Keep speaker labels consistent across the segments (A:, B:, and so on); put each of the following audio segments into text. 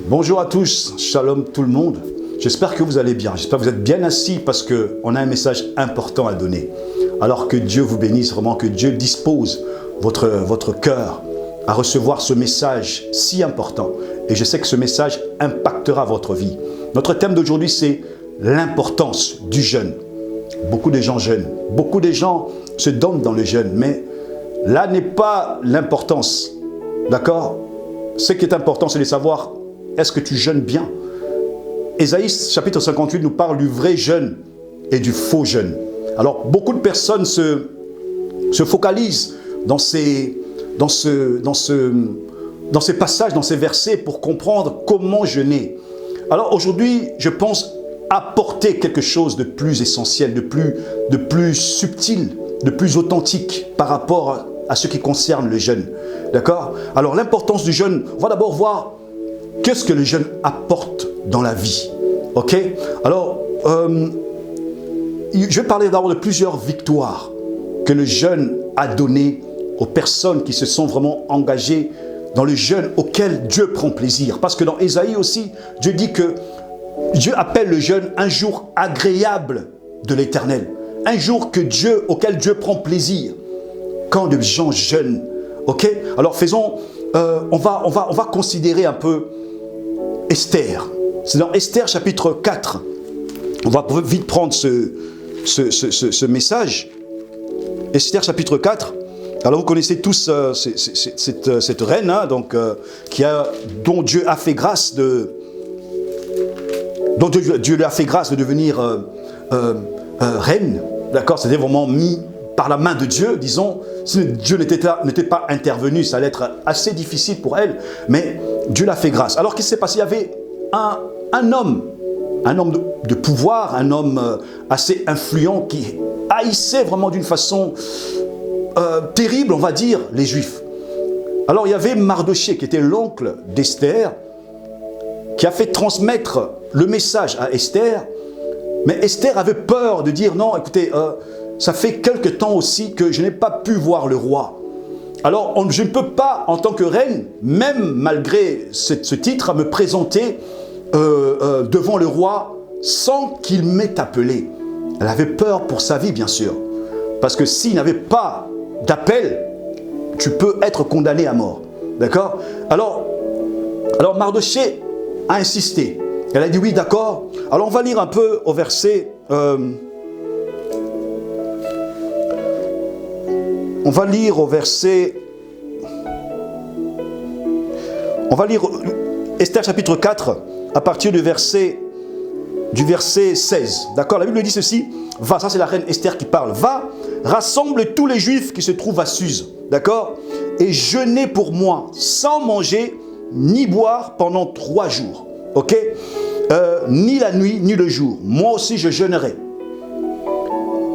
A: Bonjour à tous, shalom tout le monde. J'espère que vous allez bien, j'espère que vous êtes bien assis parce qu'on a un message important à donner. Alors que Dieu vous bénisse vraiment, que Dieu dispose votre cœur à recevoir ce message si important. Et je sais que ce message impactera votre vie. Notre thème d'aujourd'hui, c'est l'importance du jeûne. Beaucoup de gens jeûnent, beaucoup de gens se donnent dans le jeûne, mais là n'est pas l'importance, d'accord? Ce qui est important, c'est de savoir, est-ce que tu jeûnes bien? Ésaïe chapitre 58 nous parle du vrai jeûne et du faux jeûne. Alors, beaucoup de personnes se focalisent dans ces passages, dans ces versets pour comprendre comment jeûner. Alors aujourd'hui, je pense apporter quelque chose de plus essentiel, de plus subtil, de plus authentique par rapport à ce qui concerne le jeûne. D'accord? Alors l'importance du jeûne, on va d'abord voir qu'est-ce que le jeûne apporte dans la vie. Ok? Alors, je vais parler d'abord de plusieurs victoires que le jeûne a données aux personnes qui se sont vraiment engagées dans le jeûne auquel Dieu prend plaisir. Parce que dans Ésaïe aussi, Dieu dit que Dieu appelle le jeûne un jour agréable de l'Éternel. Un jour auquel Dieu prend plaisir. Quand des gens jeûnent. Ok? Alors on va considérer un peu Esther. C'est dans Esther chapitre 4. On va vite prendre ce message. Esther chapitre 4. Alors vous connaissez tous cette reine, hein, donc, dont Dieu a fait grâce de devenir reine. D'accord? C'était vraiment mis par la main de Dieu, disons. Si Dieu n'était pas intervenu, ça allait être assez difficile pour elle, mais Dieu l'a fait grâce. Alors qu'est-ce qui s'est passé? Il y avait un homme de pouvoir, un homme assez influent qui haïssait vraiment d'une façon terrible, on va dire, les Juifs. Alors il y avait Mardochée qui était l'oncle d'Esther, qui a fait transmettre le message à Esther, mais Esther avait peur de dire non, écoutez, ça fait quelque temps aussi que je n'ai pas pu voir le roi. Alors je ne peux pas, en tant que reine, même malgré ce titre, me présenter devant le roi sans qu'il m'ait appelé. Elle avait peur pour sa vie, bien sûr, parce que s'il n'avait pas d'appel, tu peux être condamné à mort. D'accord? Alors Mardochée a insisté. Elle a dit oui, d'accord. Alors on va lire un peu au verset. On va lire Esther chapitre 4 à partir du verset 16. D'accord? La Bible dit ceci. Va, ça c'est la reine Esther qui parle. Va, rassemble tous les Juifs qui se trouvent à Suse. D'accord? Et jeûnez pour moi sans manger ni boire pendant 3 jours. Ok? Ni la nuit ni le jour. Moi aussi je jeûnerai.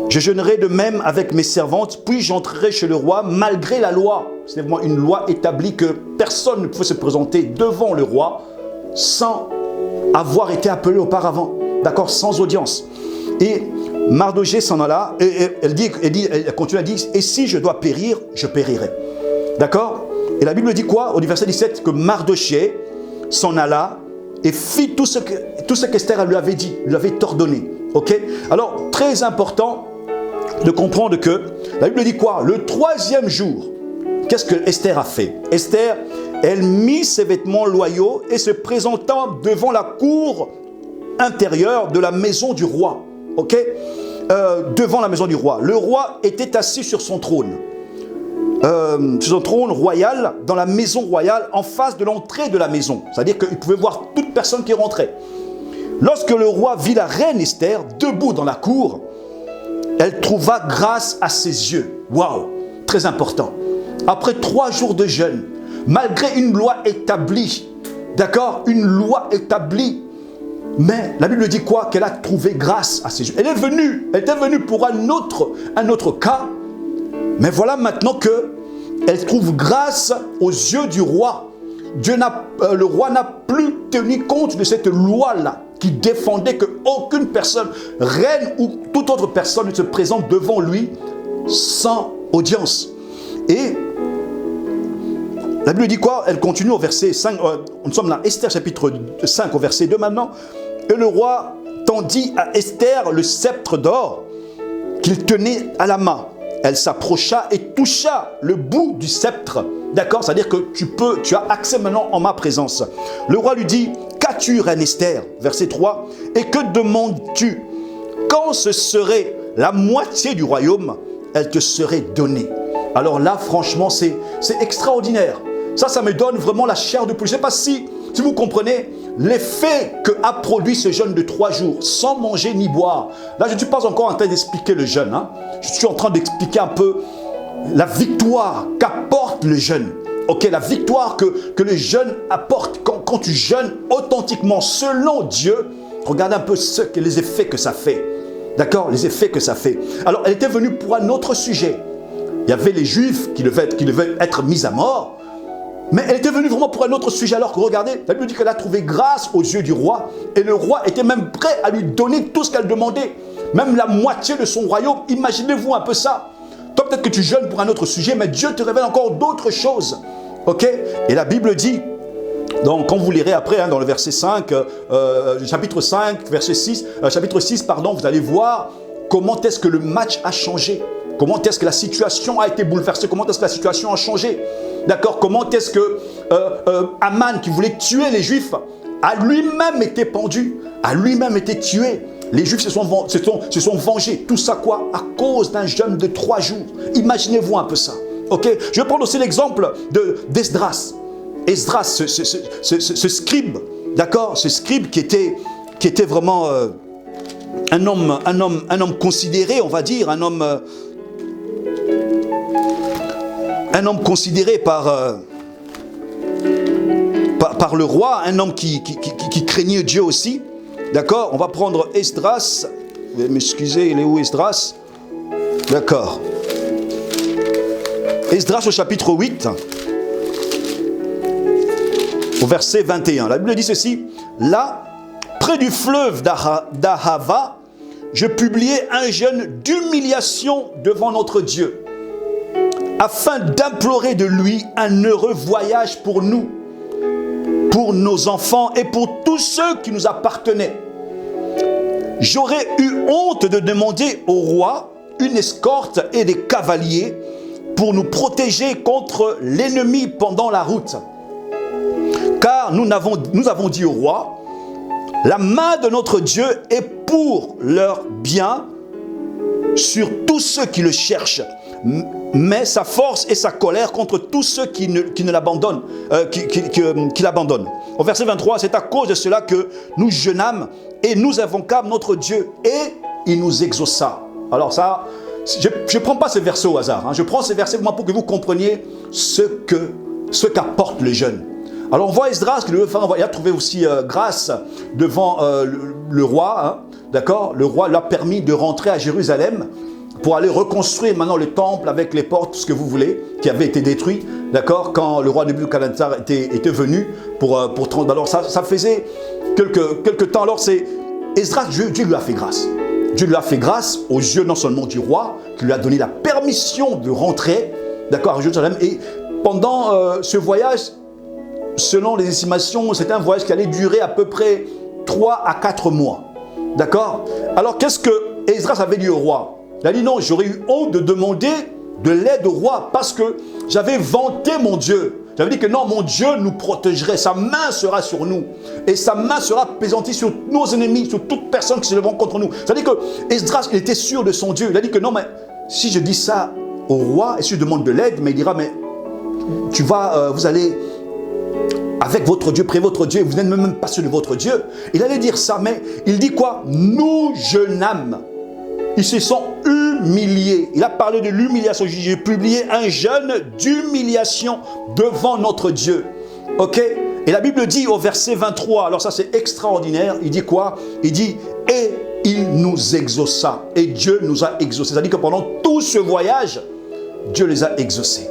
A: Je jeûnerai de même avec mes servantes, puis j'entrerai chez le roi malgré la loi. C'est vraiment une loi établie que personne ne pouvait se présenter devant le roi sans avoir été appelé auparavant. D'accord? Sans audience. Et Mardochée s'en alla et elle continue à dire, et si je dois périr, je périrai. D'accord? Et la Bible dit quoi? Au verset 17, que Mardochée s'en alla et fit tout ce qu'Esther lui avait dit, lui avait ordonné. Ok? Alors, très important de comprendre que la Bible dit quoi? Le 3e jour, qu'est-ce que Esther a fait? Esther, elle mit ses vêtements loyaux et se présentant devant la cour intérieure de la maison du roi. Ok? Devant la maison du roi. Le roi était assis sur son trône. Sur son trône royal, dans la maison royale, en face de l'entrée de la maison. C'est-à-dire qu'il pouvait voir toute personne qui rentrait. Lorsque le roi vit la reine Esther debout dans la cour, elle trouva grâce à ses yeux. Waouh, très important. Après 3 jours de jeûne, malgré une loi établie, d'accord, une loi établie, mais la Bible dit quoi? Qu'elle a trouvé grâce à ses yeux. Elle était venue pour un autre cas, mais voilà maintenant qu'elle trouve grâce aux yeux du roi. Le roi n'a plus tenu compte de cette loi-là qui défendait qu'aucune personne, reine ou toute autre personne, ne se présente devant lui sans audience. Et La Bible dit quoi? Elle continue au verset 5. Nous sommes dans Esther chapitre 5 au verset 2 maintenant. Et le roi tendit à Esther le sceptre d'or qu'il tenait à la main. Elle s'approcha et toucha le bout du sceptre. D'accord? C'est-à-dire que tu as accès maintenant en ma présence. Le roi lui dit, qu'as-tu, reine Esther? Verset 3. Et que demandes-tu? Quand ce serait la moitié du royaume, elle te serait donnée. Alors là, franchement, c'est extraordinaire. Ça me donne vraiment la chair de poule. Je ne sais pas si vous comprenez l'effet qu'a produit ce jeûne de 3 jours, sans manger ni boire. Là, je ne suis pas encore en train d'expliquer le jeûne. Je suis en train d'expliquer un peu la victoire qu'apporte le jeûne. Ok, la victoire que le jeûne apporte quand tu jeûnes authentiquement, selon Dieu. Regarde un peu les effets que ça fait. D'accord? Les effets que ça fait. Alors, elle était venue pour un autre sujet. Il y avait les Juifs qui devaient être mis à mort. Mais elle était venue vraiment pour un autre sujet. Alors que regardez, la Bible dit qu'elle a trouvé grâce aux yeux du roi. Et le roi était même prêt à lui donner tout ce qu'elle demandait. Même la moitié de son royaume. Imaginez-vous un peu ça. Toi, peut-être que tu jeûnes pour un autre sujet, mais Dieu te révèle encore d'autres choses. Ok? Et la Bible dit, donc quand vous lirez après, dans le verset 5, chapitre 5, verset 6, chapitre 6, pardon, vous allez voir comment est-ce que le match a changé. Comment est-ce que la situation a été bouleversée? Comment est-ce que la situation a changé? D'accord? Comment est-ce que Aman, qui voulait tuer les Juifs, a lui-même été pendu, a lui-même été tué? Les Juifs se sont vengés. Tout ça quoi? À cause d'un jeûne de 3 jours. Imaginez-vous un peu ça. Ok? Je vais prendre aussi l'exemple d'Esdras. Esdras, ce scribe, d'accord? Ce scribe qui était vraiment un homme considéré, on va dire, un homme considéré par le roi, un homme qui craignait Dieu aussi. D'accord? On va prendre Esdras. Vous m'excusez, il est où Esdras? D'accord. Esdras au chapitre 8, au verset 21. La Bible dit ceci. Là, près du fleuve d'Ahava, je publiai un jeûne d'humiliation devant notre Dieu, afin d'implorer de lui un heureux voyage pour nous, pour nos enfants et pour tous ceux qui nous appartenaient. J'aurais eu honte de demander au roi une escorte et des cavaliers pour nous protéger contre l'ennemi pendant la route. Car nous avons dit au roi, la main de notre Dieu est pour leur bien sur tous ceux qui le cherchent, mais sa force et sa colère contre tous ceux qui l'abandonnent. Au verset 23, c'est à cause de cela que nous jeûnâmes et nous invoquâmes notre Dieu et il nous exauça. Alors ça, je ne prends pas ces versets au hasard. Je prends ces versets pour que vous compreniez ce qu'apporte le jeûne. Alors on voit Esdras qui il a trouvé aussi grâce devant le roi. D'accord? Le roi lui a permis de rentrer à Jérusalem pour aller reconstruire maintenant le temple avec les portes, tout ce que vous voulez, qui avait été détruit. D'accord? Quand le roi Nebuchadnezzar était venu pour alors ça faisait quelques temps. Alors c'est Esdras, Dieu lui a fait grâce. Dieu lui a fait grâce aux yeux non seulement du roi, qui lui a donné la permission de rentrer, d'accord, à Jérusalem. Et pendant ce voyage, selon les estimations, c'était un voyage qui allait durer à peu près 3 à 4 mois. D'accord? Alors, qu'est-ce que Esdras avait dit au roi? Il a dit non, j'aurais eu honte de demander de l'aide au roi parce que j'avais vanté mon Dieu. J'avais dit que non, mon Dieu nous protégerait, sa main sera sur nous. Et sa main sera apaisantie sur nos ennemis, sur toute personne qui se lèveront contre nous. C'est-à-dire que Esdras, il était sûr de son Dieu. Il a dit que non, mais si je dis ça au roi, et si je demande de l'aide, mais il dira, mais vous allez avec votre Dieu, près votre Dieu, vous n'êtes même pas sûr de votre Dieu. Il allait dire ça, mais il dit quoi? Nous jeûnâmes. Ils se sont humiliés. Il a parlé de l'humiliation. J'ai publié un jeûne d'humiliation devant notre Dieu. Ok? Et la Bible dit au verset 23, alors ça c'est extraordinaire, il dit quoi? Il dit, et il nous exauça. Et Dieu nous a exaucés. C'est-à-dire que pendant tout ce voyage, Dieu les a exaucés.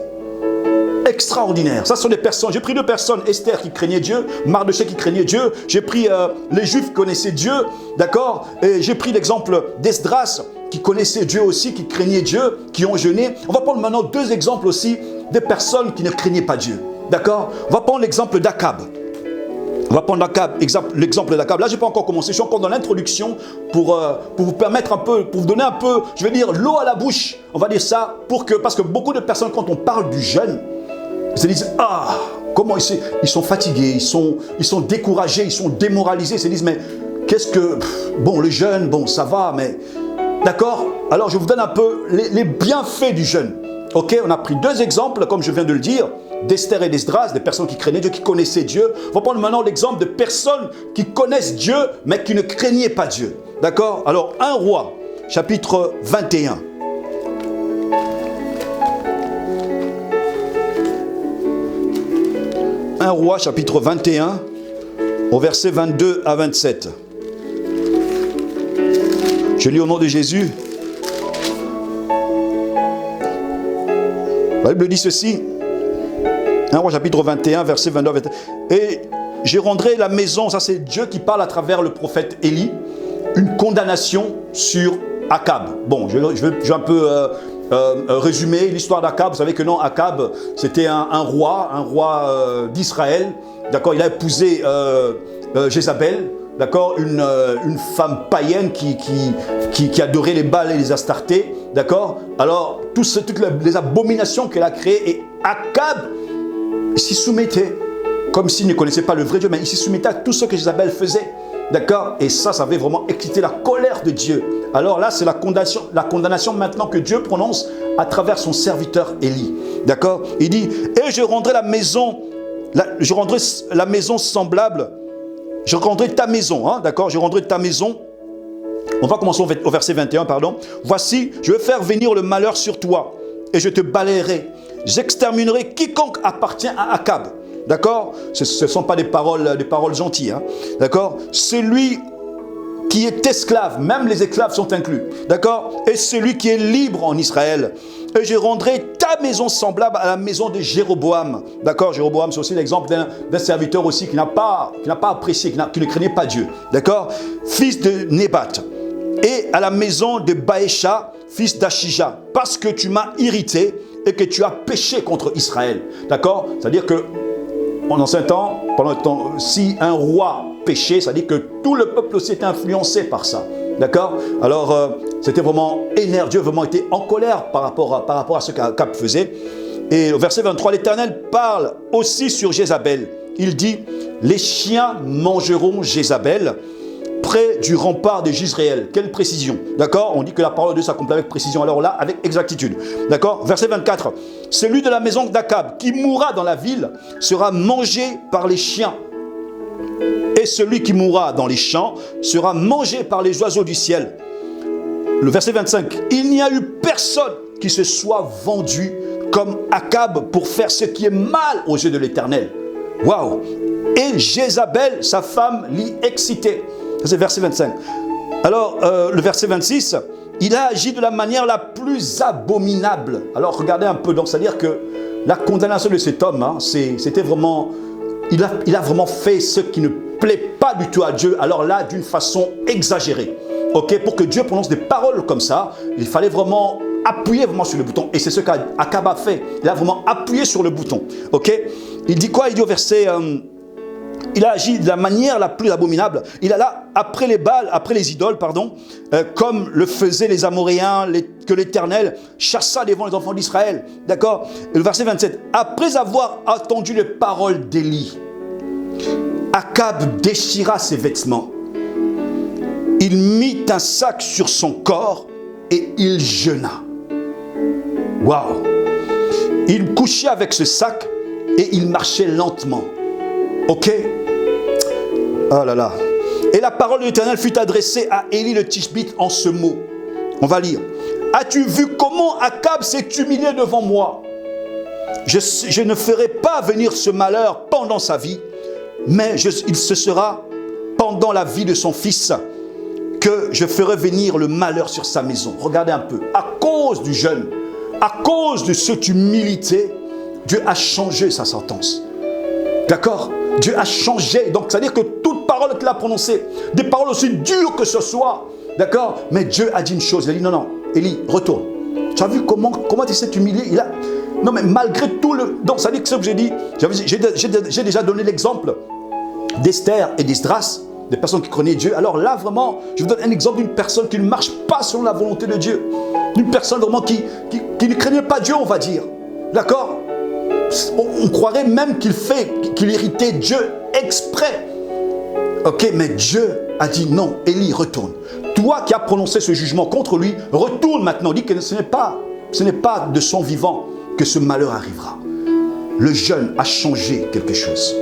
A: Extraordinaire. Ça sont des personnes. J'ai pris 2 personnes. Esther qui craignait Dieu, Mardochée qui craignait Dieu. J'ai pris les Juifs qui connaissaient Dieu, d'accord. Et j'ai pris l'exemple d'Esdras qui connaissait Dieu aussi, qui craignait Dieu, qui ont jeûné. On va prendre maintenant 2 exemples aussi des personnes qui ne craignaient pas Dieu. D'accord? On va prendre l'exemple d'Akab. On va prendre l'exemple d'Akab. Là, je n'ai pas encore commencé. Je suis encore dans l'introduction pour vous permettre un peu, pour vous donner un peu, je vais dire, l'eau à la bouche. On va dire ça parce que beaucoup de personnes, quand on parle du jeûne, ils se disent, ah, comment ils sont fatigués, ils sont découragés, ils sont démoralisés. Ils se disent, mais qu'est-ce que... Bon, le jeûne, bon, ça va, mais... D'accord? Alors, je vous donne un peu les bienfaits du jeûne. Ok? On a pris deux exemples, comme je viens de le dire, d'Esther et d'Esdras, des personnes qui craignaient Dieu, qui connaissaient Dieu. On va prendre maintenant l'exemple de personnes qui connaissent Dieu, mais qui ne craignaient pas Dieu. D'accord? Alors, 1 Roi, chapitre 21. Un Roi, chapitre 21, au verset 22 à 27. Je lis au nom de Jésus. La Bible dit ceci. 1 Roi chapitre 21, verset 22 à 27. Et je rendrai la maison, ça c'est Dieu qui parle à travers le prophète Élie, une condamnation sur Akab. Bon, je vais un peu résumer l'histoire d'Akab. Vous savez que non, Akab, c'était un roi d'Israël. D'accord, il a épousé Jézabel. D'accord, une femme païenne qui adorait les Baals et les Astartés. D'accord, alors toutes les abominations qu'elle a créées, et Akab s'y soumettait, comme s'il ne connaissait pas le vrai Dieu, mais il s'y soumettait à tout ce que Jézabel faisait. D'accord, et ça avait vraiment excité la colère de Dieu. Alors là, c'est la condamnation maintenant que Dieu prononce à travers son serviteur Élie. D'accord, il dit, et je rendrai la maison semblable. Je rendrai ta maison, hein, d'accord, je rendrai ta maison. On va commencer au verset 21, pardon. Voici, je vais faire venir le malheur sur toi et je te balayerai. J'exterminerai quiconque appartient à Akab. D'accord? Ce ne sont pas des paroles gentilles. Hein, d'accord? Celui qui est esclave, même les esclaves sont inclus. D'accord? Et celui qui est libre en Israël. Et je rendrai ta maison semblable à la maison de Jéroboam. D'accord? Jéroboam, c'est aussi l'exemple d'un serviteur aussi qui n'a pas apprécié, qui ne craignait pas Dieu. D'accord? Fils de Nébat. Et à la maison de Baécha, fils d'Achija, parce que tu m'as irrité et que tu as péché contre Israël. D'accord? C'est-à-dire que, en ancien temps, si un roi péchait, c'est-à-dire que tout le peuple aussi était influencé par ça. D'accord? Alors, c'était vraiment énervé, Dieu vraiment était en colère par rapport à ce qu'Akab faisait. Et au verset 23, l'Éternel parle aussi sur Jézabel. Il dit, les chiens mangeront Jézabel près du rempart de Jisraël. Quelle précision, d'accord? On dit que la parole de Dieu s'accomplit avec précision, alors là, avec exactitude, d'accord? Verset 24, celui de la maison d'Akab qui mourra dans la ville sera mangé par les chiens, et celui qui mourra dans les champs sera mangé par les oiseaux du ciel. Le verset 25, il n'y a eu personne qui se soit vendu comme Akab pour faire ce qui est mal aux yeux de l'Éternel. Waouh! Et Jézabel, sa femme, l'y excitait. C'est verset 25. Alors, le verset 26, il a agi de la manière la plus abominable. Alors, regardez un peu, donc, c'est-à-dire que la condamnation de cet homme, hein, c'était vraiment, il a vraiment fait ce qui ne plaît pas du tout à Dieu, alors là, d'une façon exagérée. Ok, pour que Dieu prononce des paroles comme ça, il fallait vraiment appuyer vraiment sur le bouton. Et c'est ce qu'Akab a fait. Il a vraiment appuyé sur le bouton. Ok, il dit quoi? Il dit au verset... il a agi de la manière la plus abominable. Il alla après les Baals, après les idoles, comme le faisaient les Amoréens, que l'Éternel chassa devant les enfants d'Israël. D'accord? Le verset 27. Après avoir entendu les paroles d'Élie, Akab déchira ses vêtements. Il mit un sac sur son corps et il jeûna. Waouh! Il couchait avec ce sac et il marchait lentement. Ok? Oh là là. Et la parole de l'Éternel fut adressée à Élie le Tishbite en ce mot. On va lire. As-tu vu comment Akab s'est humilié devant moi? Je ne ferai pas venir ce malheur pendant sa vie, mais il se sera pendant la vie de son fils que je ferai venir le malheur sur sa maison. Regardez un peu. À cause du jeûne, à cause de cette humilité, Dieu a changé sa sentence. D'accord? Dieu a changé. Donc, c'est-à-dire que toute parole qu'il a prononcée, des paroles aussi dures que ce soit, d'accord? Mais Dieu a dit une chose. Il a dit, non, Élie, retourne. Tu as vu comment tu s'est humilié? Non, mais malgré tout le... Donc, ça dit que ce que j'ai dit, j'ai déjà donné l'exemple d'Esther et d'Esdras, des personnes qui connaissaient Dieu. Alors là, vraiment, je vous donne un exemple d'une personne qui ne marche pas selon la volonté de Dieu. D'une personne vraiment qui ne craignait pas Dieu, on va dire. D'accord? On croirait même qu'il irritait Dieu exprès. Ok, mais Dieu a dit non, Élie, retourne. Toi qui as prononcé ce jugement contre lui, retourne maintenant. Dis que ce n'est pas de son vivant que ce malheur arrivera. Le jeûne a changé quelque chose.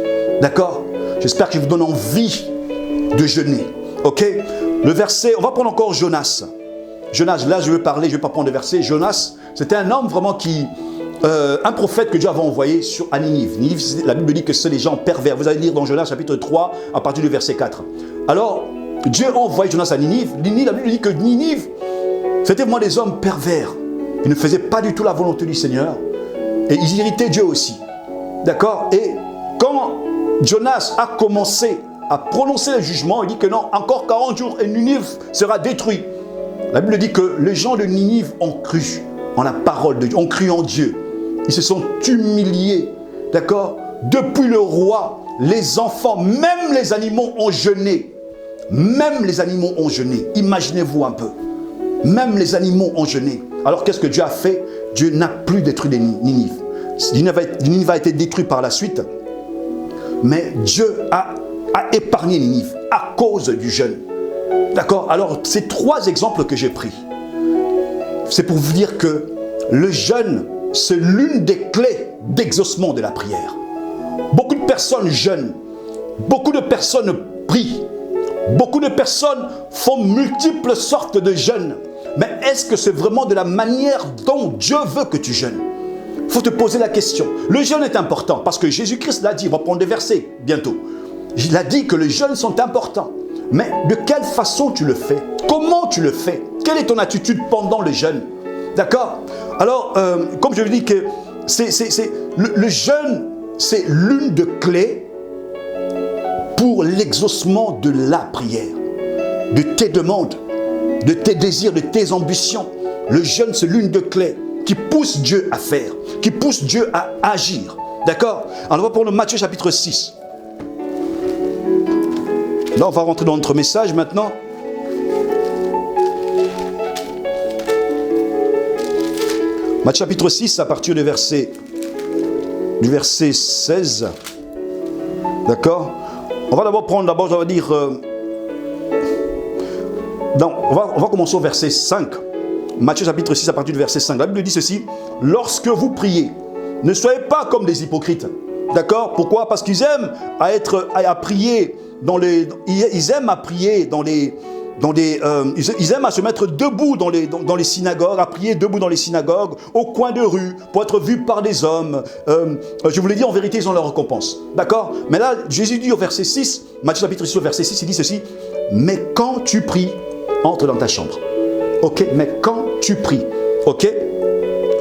A: D'accord? J'espère qu'il vous donne envie de jeûner. Ok? Le verset, on va prendre encore Jonas. Jonas, là je veux parler, je ne vais pas prendre le verset. Jonas, c'était un homme vraiment un prophète que Dieu avait envoyé à Ninive. Ninive, la Bible dit que c'est des gens pervers. Vous allez lire dans Jonas chapitre 3 à partir du verset 4. Alors, Dieu a envoyé Jonas à Ninive. La Bible dit que Ninive, c'était vraiment des hommes pervers. Ils ne faisaient pas du tout la volonté du Seigneur. Et ils irritaient Dieu aussi. D'accord? Et quand Jonas a commencé à prononcer le jugement, il dit que non, encore 40 jours et Ninive sera détruit. La Bible dit que les gens de Ninive ont cru en la parole de Dieu, ont cru en Dieu. Ils se sont humiliés. D'accord? Depuis le roi, les enfants, même les animaux ont jeûné. Même les animaux ont jeûné. Imaginez-vous un peu. Même les animaux ont jeûné. Alors qu'est-ce que Dieu a fait? Dieu n'a plus détruit Ninive. Ninive a été détruit par la suite. Mais Dieu a épargné Ninive à cause du jeûne. D'accord? Alors, ces 3 exemples que j'ai pris, c'est pour vous dire que le jeûne, c'est l'une des clés d'exaucement de la prière. Beaucoup de personnes jeûnent, beaucoup de personnes prient, beaucoup de personnes font multiples sortes de jeûnes. Mais est-ce que c'est vraiment de la manière dont Dieu veut que tu jeûnes? Il faut te poser la question. Le jeûne est important parce que Jésus-Christ l'a dit, on va prendre des versets bientôt. Il a dit que les jeûnes sont importants. Mais de quelle façon tu le fais? Comment tu le fais? Quelle est ton attitude pendant le jeûne? D'accord? Alors, comme je vous dis que le jeûne, c'est l'une des clés pour l'exaucement de la prière, de tes demandes, de tes désirs, de tes ambitions. Le jeûne, c'est l'une des clés qui pousse Dieu à faire, qui pousse Dieu à agir. D'accord? Alors, on va prendre Matthieu chapitre 6. Là, on va rentrer dans notre message maintenant. Matthieu chapitre 6, à partir du verset 16. D'accord? On va d'abord prendre, on va dire... on va commencer au verset 5. Matthieu chapitre 6, à partir du verset 5. La Bible dit ceci. Lorsque vous priez, ne soyez pas comme des hypocrites. D'accord? Pourquoi? Parce qu'ils aiment à prier ils aiment à prier ils aiment à se mettre debout dans les synagogues, à prier debout dans les synagogues, au coin de rue, pour être vus par des hommes. Je vous l'ai dit, en vérité, ils ont leur récompense. D'accord? Mais là, Jésus dit au verset 6, Matthieu chapitre 6 au verset 6, il dit ceci. Mais quand tu pries, entre dans ta chambre. Ok? Mais quand tu pries. Ok?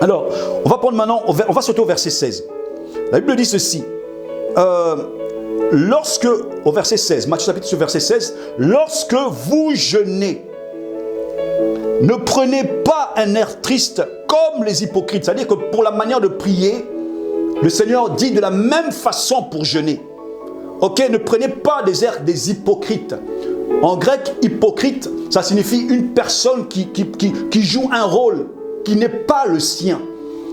A: Alors, on va prendre maintenant, on va sauter au verset 16. La Bible dit ceci. Au verset 16, Matthieu chapitre 6, verset 16, lorsque vous jeûnez, ne prenez pas un air triste comme les hypocrites. C'est-à-dire que pour la manière de prier, le Seigneur dit de la même façon pour jeûner. Ok, ne prenez pas des airs des hypocrites. En grec, hypocrite, ça signifie une personne qui joue un rôle qui n'est pas le sien.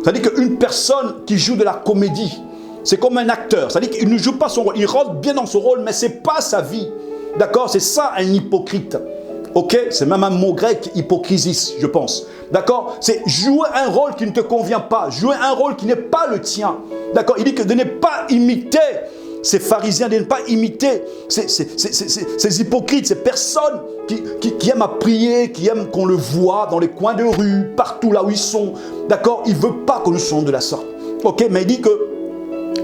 A: C'est-à-dire qu'une personne qui joue de la comédie, c'est comme un acteur. C'est-à-dire qu'il ne joue pas son rôle. Il rentre bien dans son rôle, mais ce n'est pas sa vie. D'accord? C'est ça un hypocrite. Ok? C'est même un mot grec, hypocrisis, je pense. D'accord? C'est jouer un rôle qui ne te convient pas. Jouer un rôle qui n'est pas le tien. D'accord? Il dit que de ne pas imiter ces pharisiens, de ne pas imiter ces hypocrites, ces personnes qui aiment à prier, qui aiment qu'on le voit dans les coins de rue, partout là où ils sont. D'accord? Il ne veut pas que nous soyons de la sorte. Ok? Mais il dit que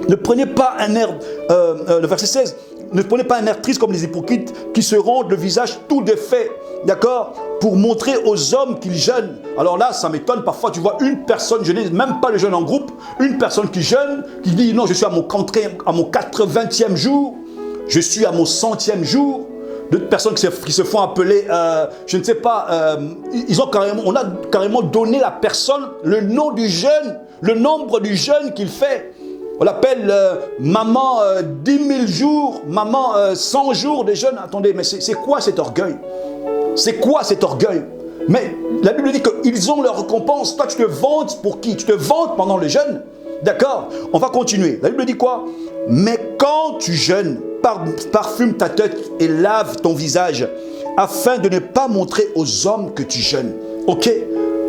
A: ne prenez pas un air, le verset 16, ne prenez pas un air triste comme les hypocrites qui se rendent le visage tout défait, d'accord, pour montrer aux hommes qu'ils jeûnent. Alors là, ça m'étonne, parfois tu vois une personne jeûner, même pas le jeûne en groupe, une personne qui jeûne, qui dit non, je suis à mon 80e jour, je suis à mon 100e jour. D'autres personnes qui se font appeler, je ne sais pas, on a carrément donné la personne le nom du jeûne le nombre du jeûne qu'il fait. On l'appelle maman 10 000 jours, maman 100 jours de jeûne. Attendez, mais c'est quoi cet orgueil? C'est quoi cet orgueil? Mais la Bible dit qu'ils ont leur récompense. Toi, tu te vantes pour qui? Tu te vantes pendant le jeûne? D'accord? On va continuer. La Bible dit quoi? Mais quand tu jeûnes, parfume ta tête et lave ton visage, afin de ne pas montrer aux hommes que tu jeûnes. Ok?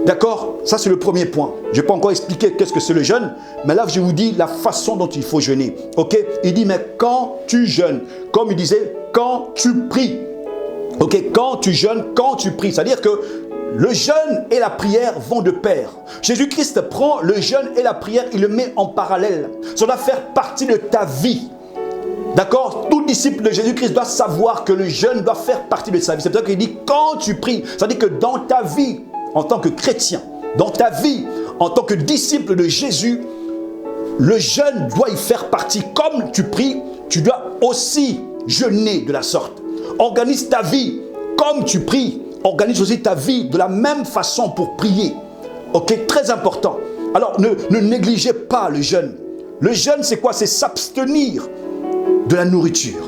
A: D'accord? Ça, c'est le premier point. Je n'ai pas encore expliqué qu'est-ce que c'est le jeûne, mais là, je vous dis la façon dont il faut jeûner. Ok? Il dit, mais quand tu jeûnes, comme il disait, quand tu pries. Ok? Quand tu jeûnes, quand tu pries. C'est-à-dire que le jeûne et la prière vont de pair. Jésus-Christ prend le jeûne et la prière, il le met en parallèle. Ça doit faire partie de ta vie. D'accord? Tout disciple de Jésus-Christ doit savoir que le jeûne doit faire partie de sa vie. C'est pour ça qu'il dit quand tu pries. C'est-à-dire que dans ta vie, en tant que chrétien, dans ta vie, en tant que disciple de Jésus, le jeûne doit y faire partie. Comme tu pries, tu dois aussi jeûner de la sorte. Organise ta vie comme tu pries. Organise aussi ta vie de la même façon pour prier. Ok, très important. Alors, ne négligez pas le jeûne. Le jeûne, c'est quoi? C'est s'abstenir de la nourriture.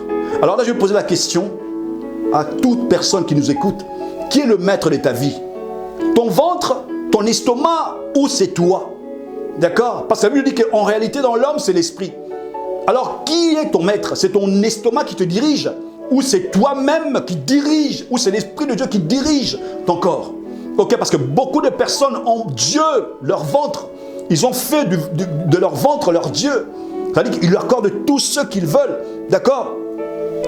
A: Alors là, je vais poser la question à toute personne qui nous écoute. Qui est le maître de ta vie? Ton ventre, ton estomac ou c'est toi? D'accord? Parce que la Bible dit qu'en réalité, dans l'homme, c'est l'esprit. Alors, qui est ton maître? C'est ton estomac qui te dirige? Ou c'est toi-même qui dirige? Ou c'est l'Esprit de Dieu qui dirige ton corps? Ok, parce que beaucoup de personnes ont Dieu, leur ventre. Ils ont fait de leur ventre leur Dieu. C'est-à-dire qu'ils lui accordent tout ce qu'ils veulent. D'accord?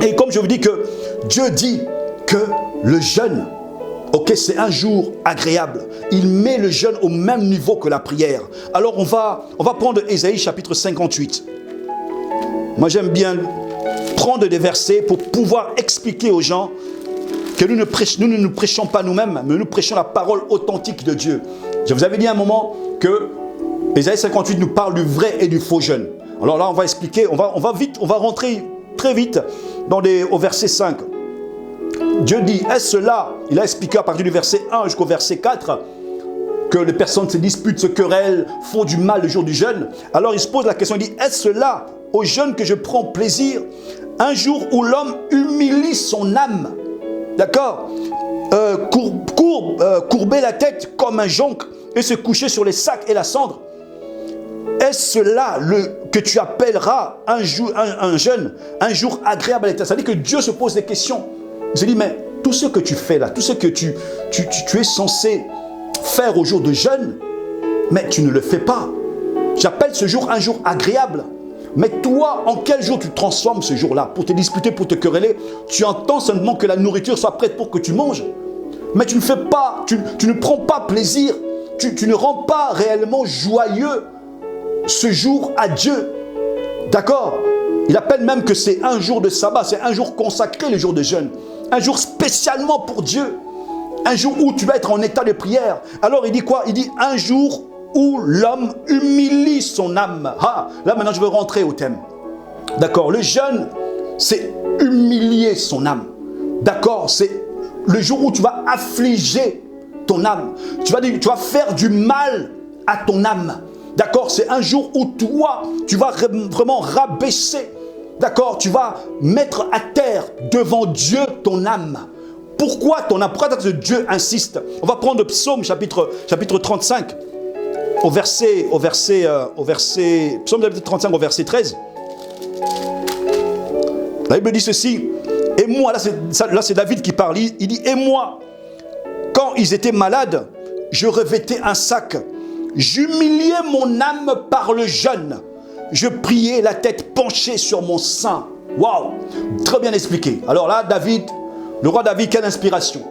A: Et comme je vous dis que Dieu dit que le jeûne, ok, c'est un jour agréable. Il met le jeûne au même niveau que la prière. Alors on va prendre Ésaïe chapitre 58. Moi j'aime bien prendre des versets pour pouvoir expliquer aux gens que nous ne nous prêchons pas nous-mêmes, mais nous prêchons la parole authentique de Dieu. Je vous avais dit à un moment que Ésaïe 58 nous parle du vrai et du faux jeûne. Alors là on va expliquer, on va rentrer très vite au verset 5. Dieu dit, est-ce là, il a expliqué à partir du verset 1 jusqu'au verset 4, que les personnes se disputent, se querellent, font du mal le jour du jeûne. Alors il se pose la question, il dit, est-ce là, au jeûne que je prends plaisir, un jour où l'homme humilie son âme, d'accord, courber la tête comme un jonc et se coucher sur les sacs et la cendre? Est-ce là que tu appelleras un jeûne, un jour agréable à l'Éternel? C'est-à-dire que Dieu se pose des questions. Il se dit, mais tout ce que tu fais là, tout ce que tu es censé faire au jour de jeûne, mais tu ne le fais pas. J'appelle ce jour un jour agréable. Mais toi, en quel jour tu transformes ce jour-là? Pour te disputer, pour te quereller, tu entends seulement que la nourriture soit prête pour que tu manges. Mais tu ne fais pas, tu ne prends pas plaisir, tu ne rends pas réellement joyeux ce jour à Dieu. D'accord? Il appelle même que c'est un jour de sabbat, c'est un jour consacré, le jour de jeûne. Un jour spécialement pour Dieu. Un jour où tu vas être en état de prière. Alors il dit quoi? Il dit un jour où l'homme humilie son âme. Ah, là maintenant je veux rentrer au thème. D'accord? Le jeûne, c'est humilier son âme. D'accord? C'est le jour où tu vas affliger ton âme. Tu vas faire du mal à ton âme. D'accord? C'est un jour où toi, tu vas vraiment rabaisser. D'accord? Tu vas mettre à terre devant Dieu ton âme. Pourquoi ton âme? Pourquoi Dieu insiste? On va prendre le psaume chapitre 35 au verset psaume chapitre 35 au verset 13. La Bible dit ceci. Et moi, là c'est David qui parle. Il dit, et moi, quand ils étaient malades, je revêtais un sac. J'humiliais mon âme par le jeûne. Je priais la tête penchée sur mon sein. Waouh! Très bien expliqué. Alors là, le roi David, quelle inspiration.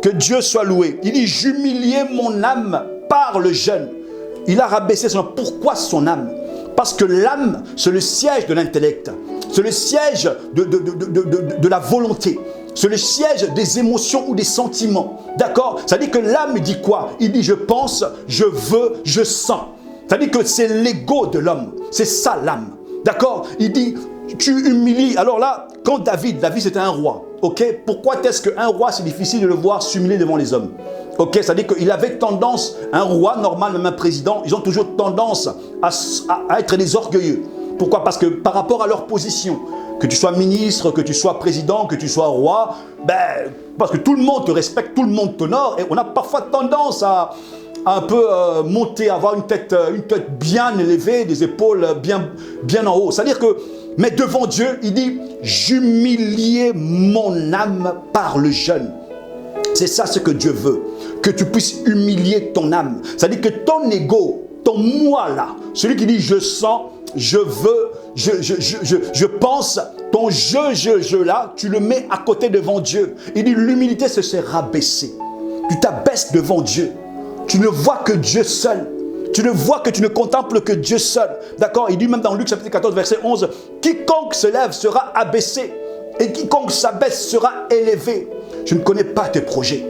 A: Que Dieu soit loué. Il dit, j'humiliais mon âme par le jeûne. Il a rabaissé son âme. Pourquoi son âme? Parce que l'âme, c'est le siège de l'intellect. C'est le siège de la volonté. C'est le siège des émotions ou des sentiments. D'accord? Ça dit que l'âme dit quoi? Il dit, je pense, je veux, je sens. Ça dit que c'est l'ego de l'homme. C'est ça l'âme. D'accord? Il dit, tu humilies. Alors là, quand David c'était un roi. Ok? Pourquoi est-ce qu'un roi, c'est difficile de le voir s'humilier devant les hommes? Ok, c'est-à-dire qu'il avait tendance, un roi normal, même un président, ils ont toujours tendance à être des orgueilleux. Pourquoi? Parce que par rapport à leur position, que tu sois ministre, que tu sois président, que tu sois roi, ben, parce que tout le monde te respecte, tout le monde t'honore, et on a parfois tendance à un peu monter, avoir une tête bien élevée, des épaules bien en haut. C'est-à-dire que, mais devant Dieu, il dit, j'humiliais mon âme par le jeûne. C'est ça ce que Dieu veut, que tu puisses humilier ton âme. C'est-à-dire que ton ego, ton moi là, celui qui dit je sens, je veux, je pense, ton je là, tu le mets à côté devant Dieu. Il dit l'humilité c'est se rabaisser. Tu t'abaisses devant Dieu. Tu ne vois que Dieu seul. Tu ne vois que tu ne contemples que Dieu seul. D'accord? Il dit même dans Luc chapitre 14 verset 11, quiconque se lève sera abaissé et quiconque s'abaisse sera élevé. Je ne connais pas tes projets.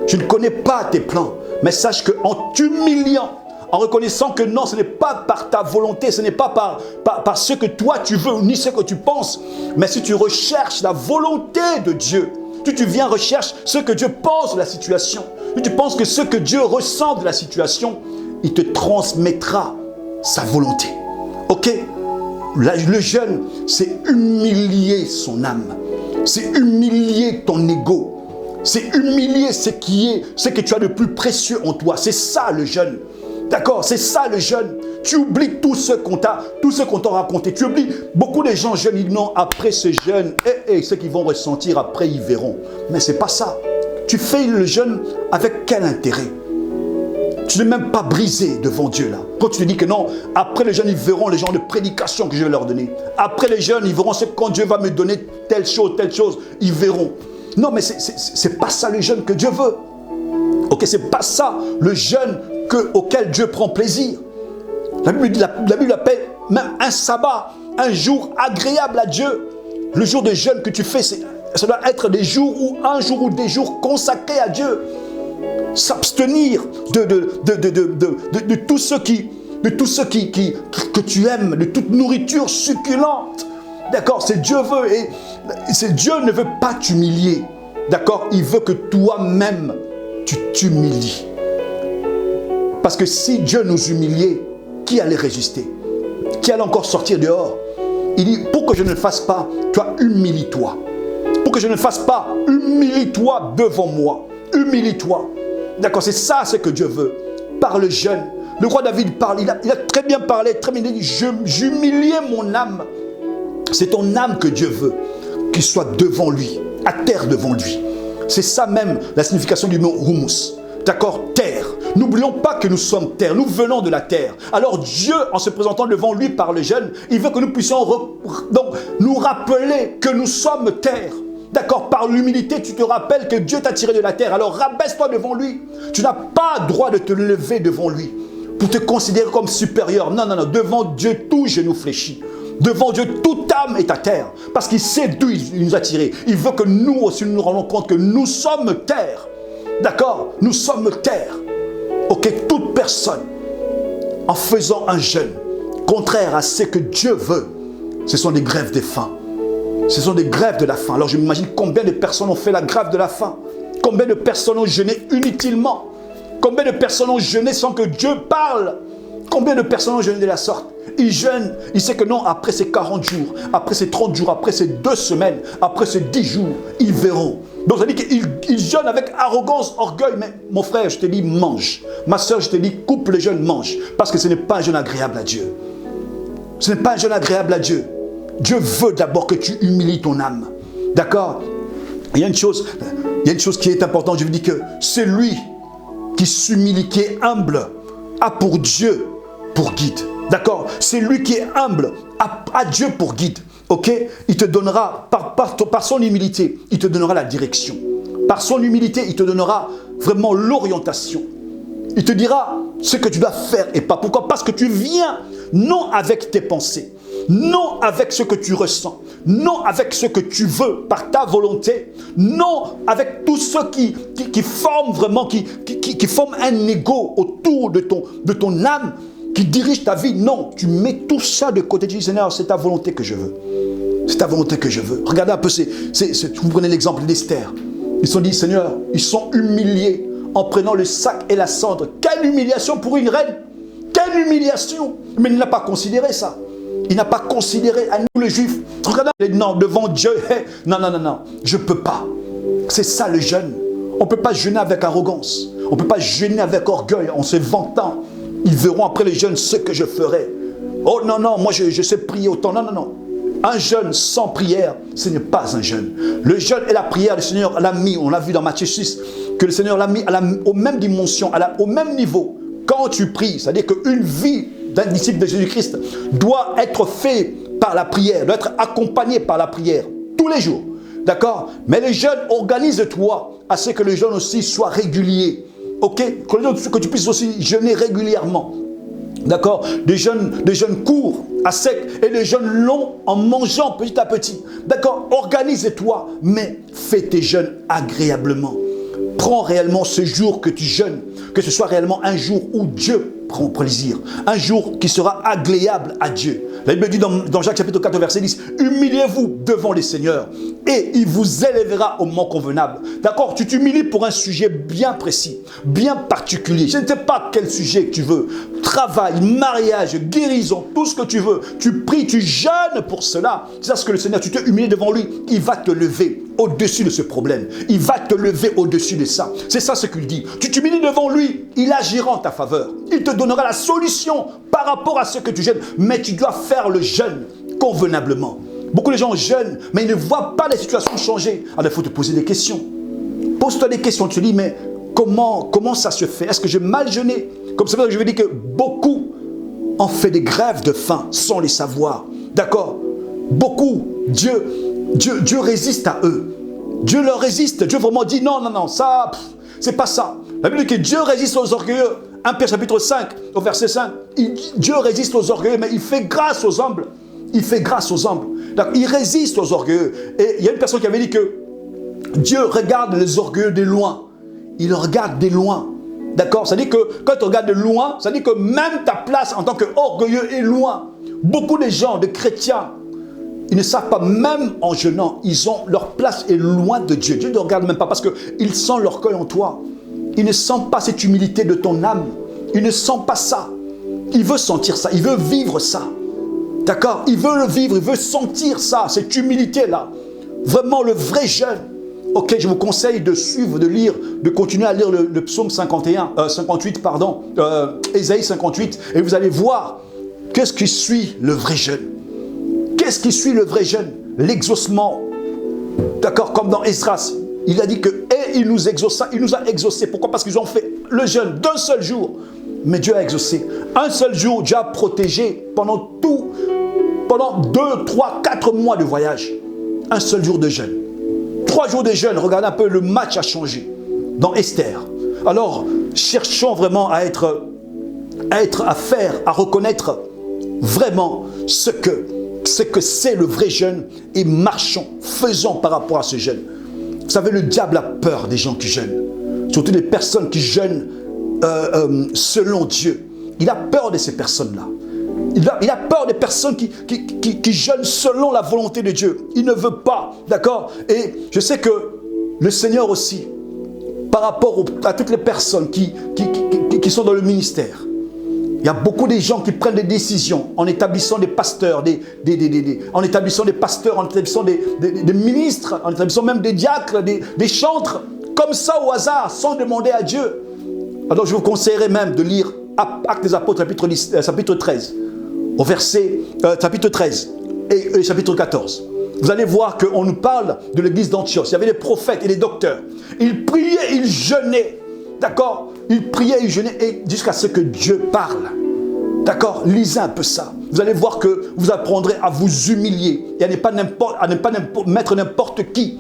A: Je ne connais pas tes plans. Mais sache qu'en t'humiliant, en reconnaissant que non, ce n'est pas par ta volonté, ce n'est pas par ce que toi tu veux, ni ce que tu penses, mais si tu recherches la volonté de Dieu, tu viens rechercher ce que Dieu pense de la situation, tu penses que ce que Dieu ressent de la situation, il te transmettra sa volonté. Ok? Le jeûne, c'est humilier son âme, c'est humilier ton ego, c'est humilier ce que tu as de plus précieux en toi. C'est ça le jeûne. D'accord, c'est ça le jeûne. Tu oublies tout ce qu'on t'a raconté. Tu oublies, beaucoup de gens jeûnent, ils disent non, après ce jeûne, ce qu'ils vont ressentir après, ils verront. Mais c'est pas ça. Tu fais le jeûne avec quel intérêt? Tu n'es même pas brisé devant Dieu là. Quand tu te dis que non, après le jeûne, ils verront les genres de prédication que je vais leur donner. Après le jeûne, ils verront quand Dieu va me donner telle chose, ils verront. Non, mais c'est pas ça le jeûne que Dieu veut. Ok, c'est pas ça le jeûne auquel Dieu prend plaisir. La Bible appelle même un sabbat, un jour agréable à Dieu. Le jour de jeûne que tu fais, ça doit être des jours ou un jour ou des jours consacrés à Dieu. S'abstenir de tout ce que tu aimes, de toute nourriture succulente. D'accord, c'est Dieu veut et Dieu ne veut pas t'humilier. D'accord, il veut que toi-même tu t'humilies. Parce que si Dieu nous humiliait, qui allait résister? Qui allait encore sortir dehors? Il dit, pour que je ne le fasse pas, toi, humilie-toi. Pour que je ne le fasse pas, humilie-toi devant moi. Humilie-toi. D'accord, c'est ça ce que Dieu veut. Par le jeûne. Le roi David parle, il a très bien parlé, très bien dit, j'humiliais mon âme. C'est ton âme que Dieu veut, qu'il soit devant lui, à terre devant lui. C'est ça même la signification du mot humus. D'accord, terre. N'oublions pas que nous sommes terre, nous venons de la terre. Alors Dieu, en se présentant devant lui par le jeûne, il veut que nous puissions donc nous rappeler que nous sommes terre. D'accord, par l'humilité, tu te rappelles que Dieu t'a tiré de la terre. Alors rabaisse-toi devant lui. Tu n'as pas droit de te lever devant lui pour te considérer comme supérieur. Non, non, non, devant Dieu, tout genou fléchit. Devant Dieu, toute âme est à terre. Parce qu'il sait d'où il nous a tirés. Il veut que nous aussi nous rendons compte que nous sommes terre. D'accord? Nous sommes terre. Ok, toute personne, en faisant un jeûne, contraire à ce que Dieu veut, ce sont des grèves de faim. Ce sont des grèves de la faim. Alors je m'imagine combien de personnes ont fait la grève de la faim. Combien de personnes ont jeûné inutilement. Combien de personnes ont jeûné sans que Dieu parle. Combien de personnes ont jeûné de la sorte? Ils jeûnent, ils savent que non, après ces 40 jours, après ces 30 jours, après ces 2 semaines, après ces 10 jours, ils verront. Donc ça veut dire qu'ils jeûnent avec arrogance, orgueil. Mais mon frère, je te dis, mange. Ma soeur, je te dis, coupe le jeûne, mange. Parce que ce n'est pas un jeûne agréable à Dieu. Ce n'est pas un jeûne agréable à Dieu. Dieu veut d'abord que tu humilies ton âme. D'accord? Il y a une chose qui est importante. Je vous dis que celui qui s'humilie, qui est humble, a pour Dieu pour guide. D'accord? C'est lui qui est humble, a Dieu pour guide. Ok? Il te donnera, par son humilité, il te donnera la direction. Par son humilité, il te donnera vraiment l'orientation. Il te dira ce que tu dois faire et pas. Pourquoi? Parce que tu viens non avec tes pensées, non avec ce que tu ressens, non avec ce que tu veux par ta volonté, non avec tout ce qui forme vraiment, qui forme un ego autour de ton âme, qui dirige ta vie. Non, tu mets tout ça de côté. Tu dis, Seigneur, c'est ta volonté que je veux. C'est ta volonté que je veux. Regardez un peu, vous prenez l'exemple d'Esther. Ils se sont dit, Seigneur, ils sont humiliés en prenant le sac et la cendre. Quelle humiliation pour une reine! Quelle humiliation! Mais il n'a pas considéré ça. Il n'a pas considéré à nous les Juifs. Regardez, non, devant Dieu, non, non, non, non, je ne peux pas. C'est ça le jeûne. On ne peut pas jeûner avec arrogance. On ne peut pas jeûner avec orgueil, en se vantant. Ils verront après le jeûne ce que je ferai. Oh non, non, moi je sais prier autant. Non, non, non. Un jeûne sans prière, ce n'est pas un jeûne. Le jeûne et la prière, le Seigneur l'a mis, on l'a vu dans Matthieu 6, que le Seigneur l'a mis aux mêmes dimensions, au même niveau. Quand tu pries, c'est-à-dire qu'une vie d'un disciple de Jésus-Christ doit être faite par la prière, doit être accompagnée par la prière, tous les jours. D'accord? Mais le jeûne, organise-toi à ce que le jeûne aussi soit régulier. Ok? Que tu puisses aussi jeûner régulièrement. D'accord? Des jeûnes courts, à sec, et des jeûnes longs en mangeant petit à petit. D'accord? Organise-toi, mais fais tes jeûnes agréablement. Prends réellement ce jour que tu jeûnes, que ce soit réellement un jour où Dieu prend plaisir, un jour qui sera agréable à Dieu. La Bible dit dans Jacques chapitre 4 verset 10, humiliez-vous devant les seigneurs et il vous élèvera au moment convenable. D'accord? Tu t'humilies pour un sujet bien précis, bien particulier. Je ne sais pas quel sujet que tu veux. Travail, mariage, guérison, tout ce que tu veux. Tu pries, tu jeûnes pour cela. C'est ça ce que le Seigneur, tu te humilies devant lui, il va te lever au-dessus de ce problème. Il va te lever au-dessus de ça. C'est ça ce qu'il dit. Tu t'humilies devant lui, il agira en ta faveur. Il te donnera la solution par rapport à ce que tu jeûnes. Mais tu dois faire le jeûne convenablement. Beaucoup de gens jeûnent, mais ils ne voient pas les situations changer. Alors il faut te poser des questions. Pose-toi des questions. Tu te dis, mais comment ça se fait? Est-ce que j'ai mal jeûné? Comme c'est vrai que je veux dire que beaucoup ont fait des grèves de faim sans les savoir. D'accord? Beaucoup, Dieu résiste à eux. Dieu leur résiste. Dieu vraiment dit, non, non, non, ça, c'est pas ça. La Bible dit que Dieu résiste aux orgueilleux. 1 Pierre chapitre 5, au verset 5, Dieu résiste aux orgueilleux, mais il fait grâce aux humbles. Il fait grâce aux humbles. Il résiste aux orgueilleux. Et il y a une personne qui avait dit que Dieu regarde les orgueilleux de loin. Il le regarde de loin. D'accord? Ça dit que quand tu regardes de loin, ça dit que même ta place en tant qu'orgueilleux est loin. Beaucoup de gens, de chrétiens, ils ne savent pas, même en jeûnant, leur place est loin de Dieu. Dieu ne regarde même pas parce qu'il sent l'orgueil en toi. Il ne sent pas cette humilité de ton âme. Il ne sent pas ça. Il veut sentir ça. Il veut vivre ça. D'accord? Il veut le vivre. Il veut sentir ça, cette humilité-là. Vraiment le vrai jeûne. Ok, je vous conseille de suivre, de lire, de continuer à lire le psaume 58, Ésaïe 58. Et vous allez voir qu'est-ce qui suit le vrai jeûne. Qu'est-ce qui suit le vrai jeûne? L'exaucement. D'accord? Comme dans Esdras. Il a dit que, et il nous a exaucés. Pourquoi? Parce qu'ils ont fait le jeûne d'un seul jour. Mais Dieu a exaucé. Un seul jour, Dieu a protégé pendant 2, 3, 4 mois de voyage. Un seul jour de jeûne. 3 jours de jeûne. Regardez un peu, le match a changé. Dans Esther. Alors, cherchons vraiment à reconnaître vraiment ce que c'est le vrai jeûne et marchons, faisons par rapport à ce jeûne. Vous savez, le diable a peur des gens qui jeûnent. Surtout des personnes qui jeûnent selon Dieu. Il a peur de ces personnes-là. Il a peur des personnes qui jeûnent selon la volonté de Dieu. Il ne veut pas, d'accord? Et je sais que le Seigneur aussi, par rapport à toutes les personnes qui sont dans le ministère, il y a beaucoup de gens qui prennent des décisions en établissant des pasteurs, en établissant des ministres, en établissant même des diacres, des chantres, comme ça au hasard, sans demander à Dieu. Alors je vous conseillerais même de lire Actes des Apôtres, chapitre 13, au verset chapitre 13 et chapitre 14. Vous allez voir qu'on nous parle de l'église d'Antioche. Il y avait des prophètes et des docteurs. Ils priaient, ils jeûnaient. D'accord? Il priait, il jeûnait jusqu'à ce que Dieu parle. D'accord? Lisez un peu ça. Vous allez voir que vous apprendrez à vous humilier et à ne pas mettre n'importe qui.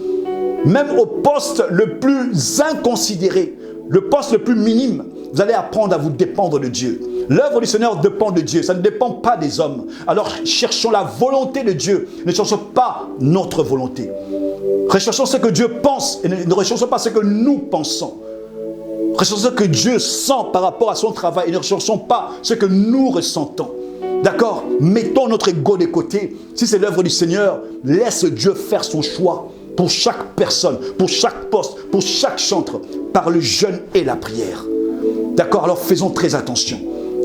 A: Même au poste le plus inconsidéré, le poste le plus minime, vous allez apprendre à vous dépendre de Dieu. L'œuvre du Seigneur dépend de Dieu, ça ne dépend pas des hommes. Alors cherchons la volonté de Dieu, ne cherchons pas notre volonté. Recherchons ce que Dieu pense et ne recherchons pas ce que nous pensons. Recherchons ce que Dieu sent par rapport à son travail et ne recherchons pas ce que nous ressentons. D'accord? Mettons notre ego de côté. Si c'est l'œuvre du Seigneur, laisse Dieu faire son choix. pour chaque personne, pour chaque poste, pour chaque chantre, par le jeûne et la prière. D'accord? Alors faisons très attention.